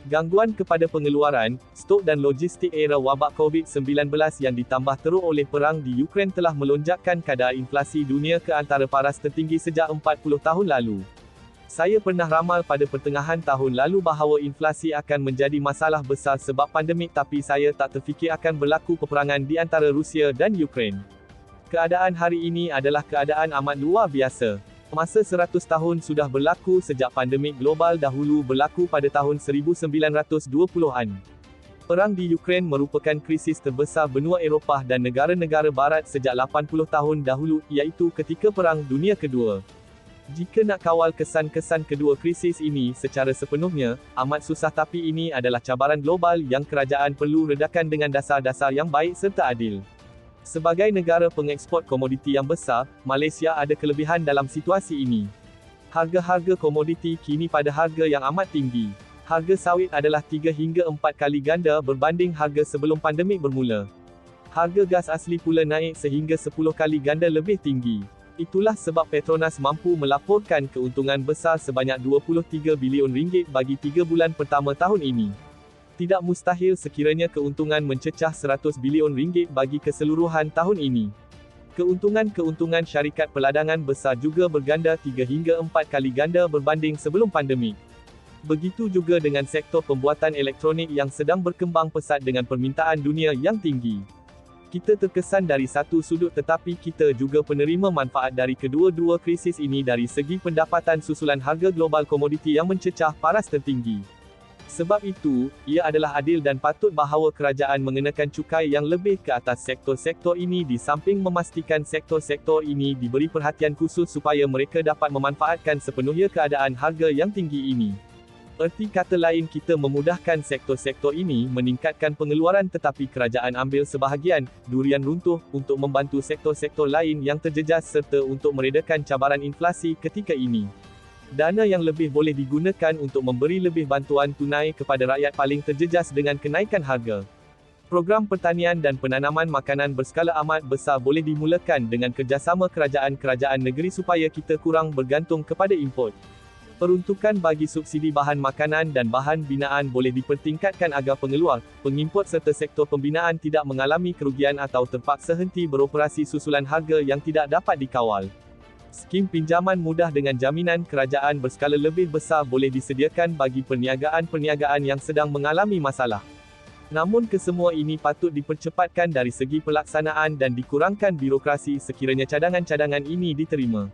Gangguan kepada pengeluaran, stok dan logistik era wabak COVID-19 yang ditambah teruk oleh perang di Ukraine telah melonjakkan kadar inflasi dunia ke antara paras tertinggi sejak 40 tahun lalu. Saya pernah ramal pada pertengahan tahun lalu bahawa inflasi akan menjadi masalah besar sebab pandemik, tapi saya tak terfikir akan berlaku peperangan di antara Rusia dan Ukraine. Keadaan hari ini adalah keadaan amat luar biasa. Masa 100 tahun sudah berlaku sejak pandemik global dahulu berlaku pada tahun 1920-an. Perang di Ukraine merupakan krisis terbesar benua Eropah dan negara-negara barat sejak 80 tahun dahulu, iaitu ketika Perang Dunia Kedua. Jika nak kawal kesan-kesan kedua krisis ini secara sepenuhnya, amat susah, tapi ini adalah cabaran global yang kerajaan perlu redakan dengan dasar-dasar yang baik serta adil. Sebagai negara pengeksport komoditi yang besar, Malaysia ada kelebihan dalam situasi ini. Harga-harga komoditi kini pada harga yang amat tinggi. Harga sawit adalah 3 hingga 4 kali ganda berbanding harga sebelum pandemik bermula. Harga gas asli pula naik sehingga 10 kali ganda lebih tinggi. Itulah sebab Petronas mampu melaporkan keuntungan besar sebanyak 23 bilion ringgit bagi 3 bulan pertama tahun ini. Tidak mustahil sekiranya keuntungan mencecah 100 bilion ringgit bagi keseluruhan tahun ini. Keuntungan syarikat peladangan besar juga berganda 3 hingga 4 kali ganda berbanding sebelum pandemik. Begitu juga dengan sektor pembuatan elektronik yang sedang berkembang pesat dengan permintaan dunia yang tinggi. Kita terkesan dari satu sudut, tetapi kita juga penerima manfaat dari kedua-dua krisis ini dari segi pendapatan susulan harga global komoditi yang mencecah paras tertinggi. Sebab itu, ia adalah adil dan patut bahawa kerajaan mengenakan cukai yang lebih ke atas sektor-sektor ini di samping memastikan sektor-sektor ini diberi perhatian khusus supaya mereka dapat memanfaatkan sepenuhnya keadaan harga yang tinggi ini. Erti kata lain, kita memudahkan sektor-sektor ini meningkatkan pengeluaran, tetapi kerajaan ambil sebahagian durian runtuh untuk membantu sektor-sektor lain yang terjejas serta untuk meredakan cabaran inflasi ketika ini. Dana yang lebih boleh digunakan untuk memberi lebih bantuan tunai kepada rakyat paling terjejas dengan kenaikan harga. Program pertanian dan penanaman makanan berskala amat besar boleh dimulakan dengan kerjasama kerajaan-kerajaan negeri supaya kita kurang bergantung kepada import. Peruntukan bagi subsidi bahan makanan dan bahan binaan boleh dipertingkatkan agar pengeluar, pengimport serta sektor pembinaan tidak mengalami kerugian atau terpaksa henti beroperasi susulan harga yang tidak dapat dikawal. Skim pinjaman mudah dengan jaminan kerajaan berskala lebih besar boleh disediakan bagi perniagaan-perniagaan yang sedang mengalami masalah. Namun kesemua ini patut dipercepatkan dari segi pelaksanaan dan dikurangkan birokrasi sekiranya cadangan-cadangan ini diterima.